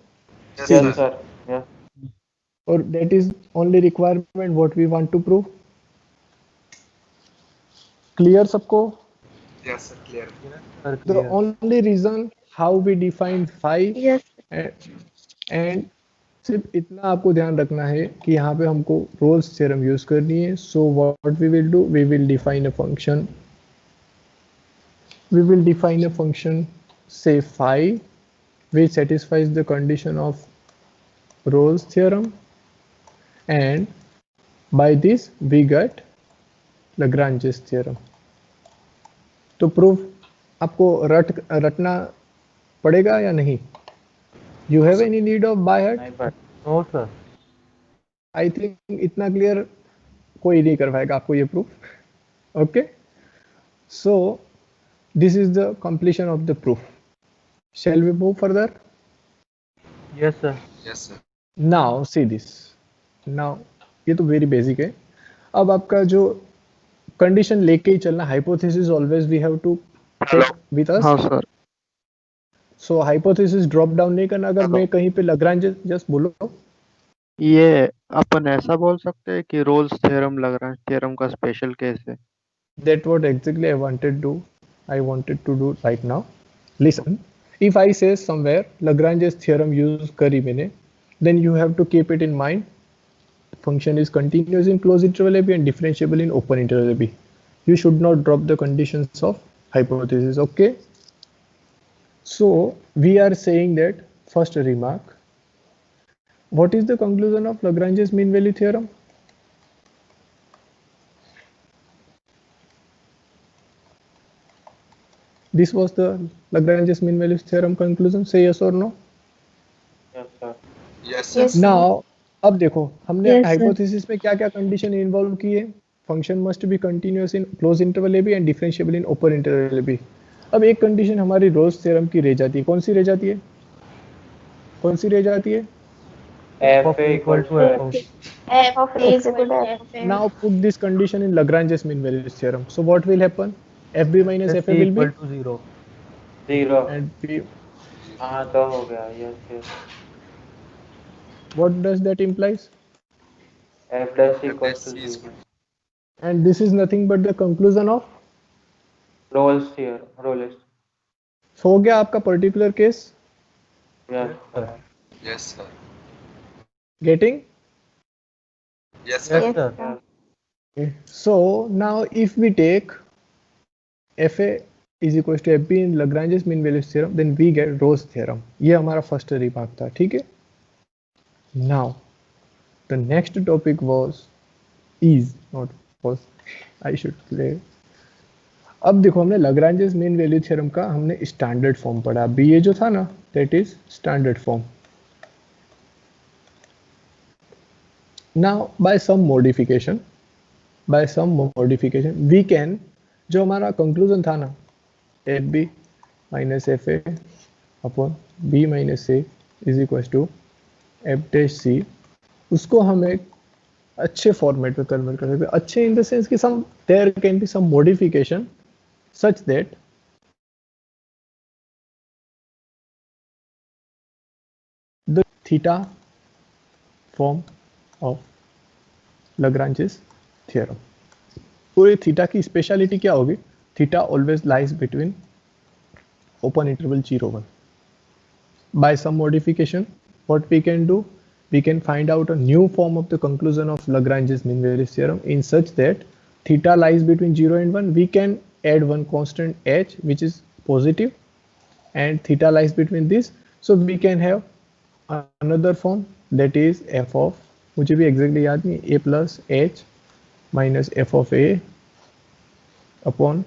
Speaker 7: Yes, sir. Yeah.
Speaker 1: Or that is only requirement what we want to prove. Clear सबको?
Speaker 10: Yes, sir. Clear.
Speaker 1: The only reason how we define phi
Speaker 8: Yes.
Speaker 1: and सिर्फ इतना आपको ध्यान रखना है कि यहाँ पे हमको रोल्स थ्योरम यूज करनी है. So what we will do, we will define a function say phi which satisfies the condition of Rolle's theorem, and by this we get Lagrange's theorem. तो प्रूफ आपको रटना पड़ेगा या नहीं? You have any need of by heart?
Speaker 2: No sir.
Speaker 1: I think इतना clear कोई नहीं कर पाएगा आपको ये proof. Okay, so this is the completion of the proof. Shall we move further?
Speaker 2: Yes sir.
Speaker 10: Yes, sir.
Speaker 1: Now see this. Now ये तो very basic है. अब आपका जो कंडीशन लेके ही चलना, hypothesis always we have to take with us.
Speaker 6: हाँ sir.
Speaker 1: So hypothesis drop down नहीं करना। अगर मैं कहीं पे लाग्रांज, जस्ट बोलो,
Speaker 6: ये अपन ऐसा बोल सकते हैं कि रोल्स थ्योरम लाग्रांज थ्योरम का स्पेशल केस है।
Speaker 1: that what exactly I wanted to do right now. Listen, if I say somewhere Lagrange's theorem use करी मैंने, then you have to keep it in mind. Function is continuous in closed interval AB and differentiable in open interval AB. You should not drop the conditions of hypothesis. Okay. So we are saying that first remark. What is the conclusion of Lagrange's mean value theorem? This was the Lagrange's mean value theorem conclusion. Say yes or no.
Speaker 7: Yes, sir.
Speaker 10: Yes, sir.
Speaker 4: Yes, sir.
Speaker 1: Now अब देखो हमने
Speaker 8: Yes, sir.
Speaker 1: Hypothesis में क्या क्या condition involve किए। Function must be continuous in close interval A b and differentiable in open interval A b. अब एक condition हमारी रोल्स थ्योरम की रह जाती है। कौन सी रह जाती है? कौन सी रह जाती है?
Speaker 7: F equal to F.
Speaker 4: F of A is equal to F of A.
Speaker 1: Now put this condition in Lagrange's mean value theorem. So what will happen? FB minus
Speaker 2: Just
Speaker 1: FA will be
Speaker 2: equal to 0.
Speaker 7: 0.
Speaker 1: and B.
Speaker 7: हाँ तो हो गया. Yes, yes.
Speaker 1: What does that implies?
Speaker 7: F dash
Speaker 10: F
Speaker 7: equals
Speaker 10: dash
Speaker 7: to
Speaker 10: C is
Speaker 7: 0.
Speaker 1: And this is nothing but the conclusion of.
Speaker 7: Rolle's theorem. Rolle's.
Speaker 1: So हो गया आपका particular case.
Speaker 7: Yes, sir.
Speaker 10: Yes, sir.
Speaker 1: Getting?
Speaker 10: Yes, sir.
Speaker 2: Yes, sir.
Speaker 7: Yes.
Speaker 1: Okay. So now if we take FA is equals to FB in Lagrange's mean value theorem, then we get Rolle's theorem. ये हमारा first remark था, ठीक है। Now the next topic was I should play. अब देखो हमने Lagrange's mean value theorem का हमने स्टैंडर्ड फॉर्म पढ़ा। अभी ये जो था ना, that is standard form. Now by some modification we can, जो हमारा कंक्लूजन था ना, FB minus FA upon B minus A is equals to F dash C, उसको हम एक अच्छे फॉर्मेट में कन्वर्ट कर सकते हैं। अच्छे इन द सेंस कि some there can be some modification such that the theta form of Lagrange's theorem. पूरे थीटा की स्पेशलिटी क्या होगी? Theta always lies between open interval 0-1. By some modification, what we can do? We can find out a new form of the conclusion of Lagrange's mean value theorem in such that theta lies between 0 and 1. We can add one constant h which is positive and theta lies between this. So we can have another form that is f of, मुझे भी exactly याद नहीं, a plus h minus f of a upon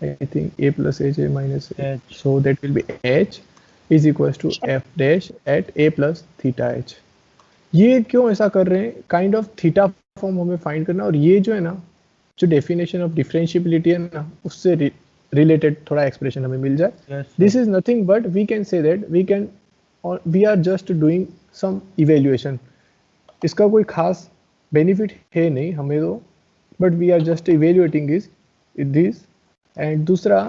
Speaker 1: I think a plus h a minus h. So that will be h is equals to f dash at a plus theta h. ये क्यों ऐसा कर रहे हैं? Kind of theta form हमें find करना, और ये जो है ना, जो डेफिनेशन ऑफ डिफरेंशिएबिलिटी है ना, उससे रिलेटेड थोड़ा एक्सप्रेशन हमें मिल जाए। This is nothing but we can say that we are just doing some evaluation. इसका कोई खास बेनिफिट है नहीं हमें तो, but we are just evaluating is this. And दूसरा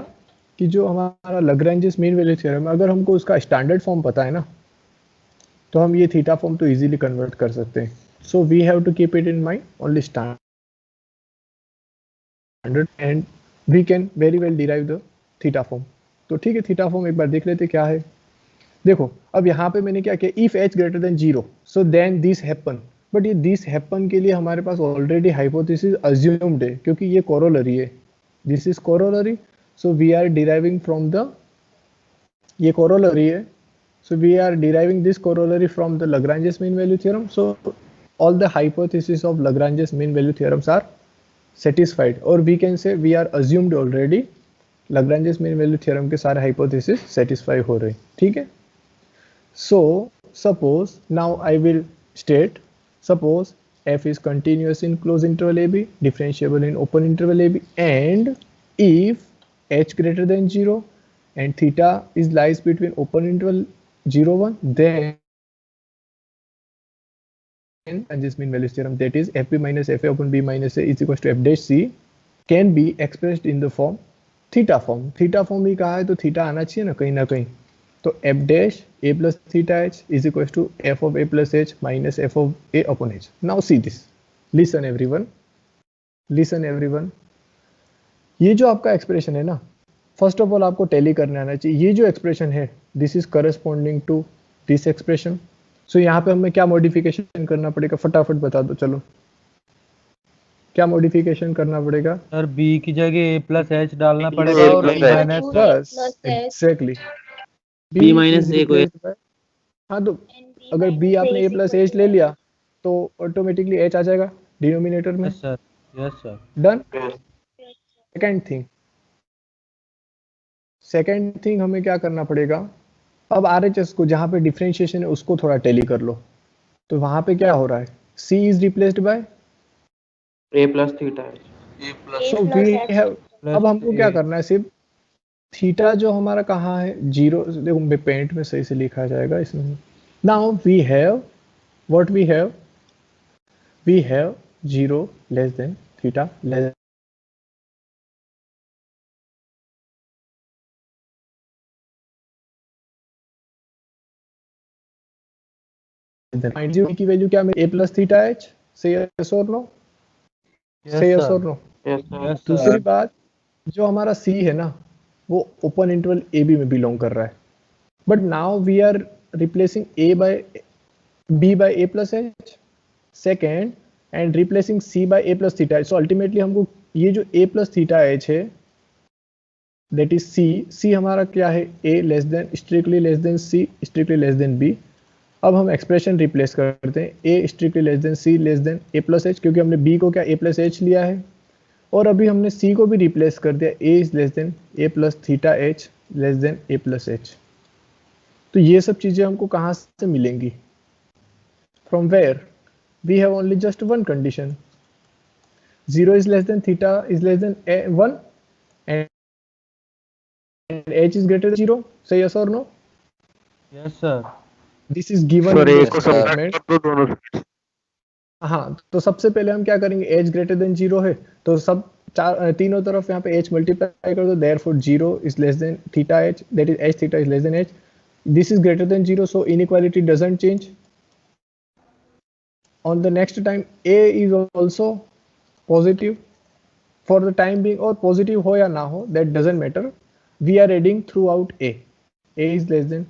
Speaker 1: कि जो हमारा Lagrange's मीन वैल्यू थ्योरम, अगर हमको उसका स्टैंडर्ड फॉर्म पता है ना, तो हम ये थीटा फॉर्म तो इजीली कन्वर्ट कर सकते हैं। So we have to keep it in mind only standard, and we can very well derive the theta form. तो ठीक है, थीटा फॉर्म एक बार देख लेते क्या है। देखो अब यहाँ पे मैंने क्या किया, if h greater than 0 so then this happen. But ये दिस हैपन के लिए हमारे पास ऑलरेडी हाइपोथेसिस अज्यूम्ड है, क्योंकि ये कोरोलरी है, this is corollary. So we are deriving from the, ये कोरोलरी है, so we are deriving this corollary from the Lagrange's mean value theorem. So all the hypotheses of Lagrange's mean value theorems are satisfied, or we can say we are assumed already Lagrange's mean value theorem के सारे hypotheses satisfy हो रहे हैं, ठीक है। So suppose now I will state, suppose f is continuous in closed interval AB, differentiable in open interval AB, and if h greater than 0 and theta is lies between open interval 0-1, then Lagrange's mean value theorem, that is fb minus fa upon b minus a is equals to f dash c can be expressed in the form theta form. Theta form ही कहा है तो theta आना चाहिए ना कहीं. तो f dash A plus theta H is equal to f of A plus H minus f of A upon H. Now see this, listen everyone, listen everyone. ये जो आपका एक्सप्रेशन है ना, फर्स्ट ऑफ ऑल आपको tally करने आना चाहिए. ये जो एक्सप्रेशन है this is corresponding to this expression. So यहाँ पे हमें क्या मॉडिफिकेशन करना पड़ेगा, फटाफट बता दो. चलो क्या मॉडिफिकेशन करना पड़ेगा
Speaker 2: सर बी की जगह ए प्लस एच डालना पड़ेगा और B minus
Speaker 1: plus exactly
Speaker 11: B minus A को
Speaker 1: हाँ. तो अगर बी आपने ए प्लस एच ले लिया तो ऑटोमेटिकली एच आ जाएगा डिनोमिनेटर में.
Speaker 2: Yes sir, yes sir.
Speaker 1: Done. Second thing हमें क्या करना पड़ेगा, अब आरएचएस को जहां पे डिफरेंशिएशन है उसको थोड़ा टैली कर लो. तो वहां पे क्या हो रहा है, c is replaced by
Speaker 7: a plus theta h.
Speaker 10: A plus
Speaker 1: so we have, अब हमको क्या करना है, सिर्फ थीटा जो हमारा कहाँ है, जीरो. देखो मैं पेंट में सही से लिखा जाएगा इसमें. Now we have what we have zero less than theta less than की वैल्यू क्या है, a plus theta h. Say yes और नो, से यस और नो. दूसरी बात, जो हमारा सी है ना वो ओपन इंटरवल ए बी में बिलोंग कर रहा है. But now we are replacing a by b by a plus h second and replacing c by a plus theta H. So ultimately हमको ये जो ए प्लस थीटा एच है that is C हमारा क्या है, A less than strictly less than C strictly less than B. अब हम expression replace करते हैं, A strictly less than C less than A plus H, क्योंकि हमने बी को क्या ए प्लस एच लिया है. और अभी हमने सी को भी रिप्लेस कर दिया, A is less than A plus theta H less than A plus H. तो ये सब चीजें हमको कहाँ से मिलेंगी, from where we have only just one condition, zero is less than theta is less than 1 and H is greater than 0. Say yes और no.
Speaker 2: Yes sir.
Speaker 1: This is given in this statement. हाँ, तो सबसे पहले हम क्या करेंगे, H greater than 0 है तो सब तीनों तरफ यहाँ पे एच मल्टीप्लाई कर दो. Therefore 0 is less than theta H, that is H theta is less than H. This is greater than 0, so inequality doesn't change. On the next time A is also positive for the time being, और positive हो या ना हो that doesn't matter. We are adding throughout A is less than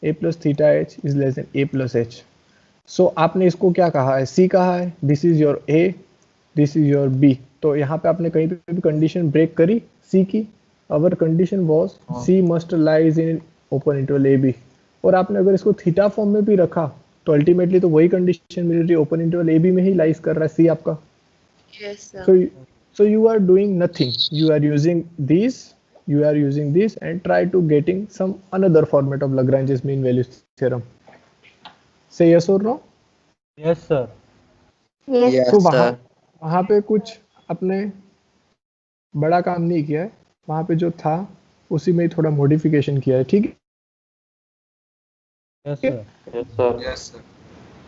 Speaker 1: A plus theta H is less than A plus H. So आपने इसको क्या कहा है, सी कहा है. This is your A, this is your B. तो यहाँ पे आपने कहीं पे भी कंडीशन ब्रेक करी सी की. Our condition was C must lies in open interval A B. और आपने अगर इसको थीटा फॉर्म में भी रखा तो अल्टीमेटली तो वही कंडीशन मिल रही है, ओपन इंटरवल ए बी में ही लाइज कर रहा है सी आपका.
Speaker 4: Yes, sir.
Speaker 1: So you are doing nothing. You are using this and try to getting some another format of Lagrange's mean value theorem. Say yes or no?
Speaker 2: Yes sir.
Speaker 3: Yes,
Speaker 1: तो
Speaker 3: sir.
Speaker 1: वहाँ पे कुछ अपने बड़ा काम नहीं किया है, वहाँ पे जो था उसी में ही थोड़ा मॉडिफिकेशन किया है. ठीक है.
Speaker 2: Yes sir.
Speaker 7: Yes sir.
Speaker 10: Yes sir.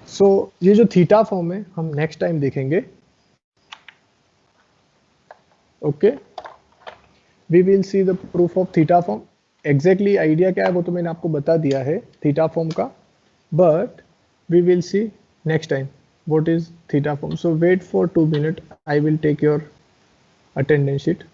Speaker 1: So ये जो थीटा फॉर्म है हम नेक्स्ट टाइम देखेंगे. Okay, we will see the proof of theta form. Exactly idea क्या है वो तो मैंने आपको बता दिया है थीटा फॉर्म का, but we will see next time what is theta form. So wait for 2 minutes, I will take your attendance sheet.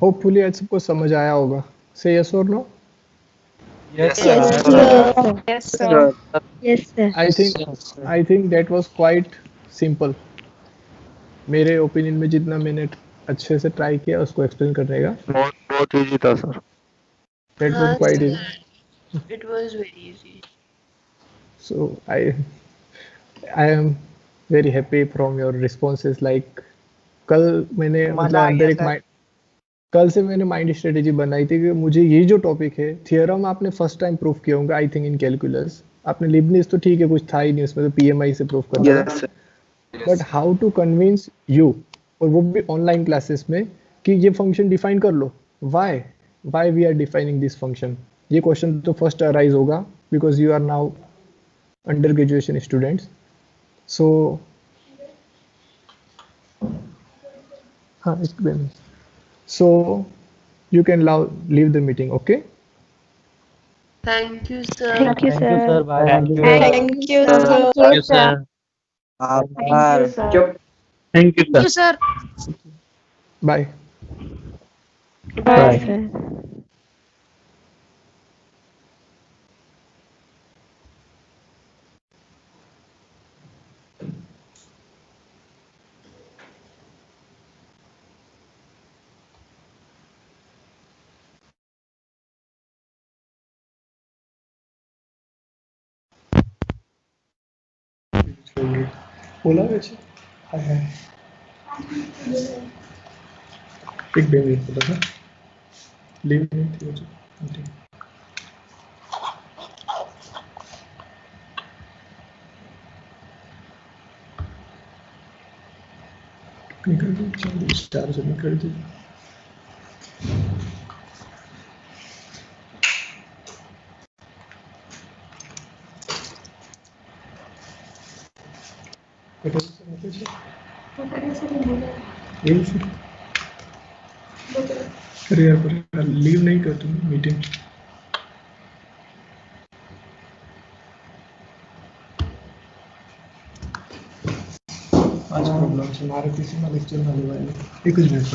Speaker 1: Hopefully आज सबको समझ आया होगा. से यस और नो.
Speaker 2: यस
Speaker 8: Yes,
Speaker 2: सर.
Speaker 8: sir.
Speaker 4: Yes, sir.
Speaker 8: Yes, sir.
Speaker 1: I think that was quite simple. मेरे opinion में जितना मैंने अच्छे से ट्राई किया उसको एक्सप्लेन करने का,
Speaker 6: बहुत इजी था सर.
Speaker 1: दैट वाज
Speaker 4: हाँ,
Speaker 1: quite
Speaker 4: sir.
Speaker 1: Easy.
Speaker 4: It was very easy.
Speaker 1: So I am very happy from your responses. Like कल मैंने
Speaker 2: मजा
Speaker 1: मतलब
Speaker 2: आ
Speaker 1: अंदर
Speaker 2: गया
Speaker 1: एक
Speaker 2: सर।
Speaker 1: माइंड कल से मैंने माइंड स्ट्रेटेजी बनाई थी कि मुझे ये जो टॉपिक है थियरम आपने फर्स्ट टाइम प्रूफ किया होगा आई थिंक इन कैलकुलस। आपने लिबनिस तो ठीक है कुछ था ही नहीं उसमें, तो पीएमआई से प्रूफ करना था,
Speaker 11: Yes, sir.
Speaker 1: But how to convince you, और वो भी ऑनलाइन क्लासेस में, कि ये फंक्शन डिफाइन कर लो। Why why we are defining this function, ये क्वेश्चन तो फर्स्ट अराइज होगा because you are now under graduation students. So हाँ so you can now leave the meeting, okay?
Speaker 4: Thank you, sir.
Speaker 8: Thank you,
Speaker 2: thank you
Speaker 8: sir.
Speaker 2: Sir, bye.
Speaker 9: Thank you.
Speaker 3: Thank you, sir.
Speaker 11: Thank you, sir.
Speaker 3: आभार।
Speaker 9: Thank you, sir.
Speaker 4: sir.
Speaker 1: Bye.
Speaker 8: Bye, sir.
Speaker 1: बोला वैसे है एक भी नहीं बोला था, leave नहीं थी मुझे। निकल दीजिए, स्टार से निकल दीजिए। अरे यार लीव नहीं कर तुम मीटिंग। आज प्रॉब्लम છે મારે પીસીમાં લેક્ચર ના લેવાય, એક જ મિનિટ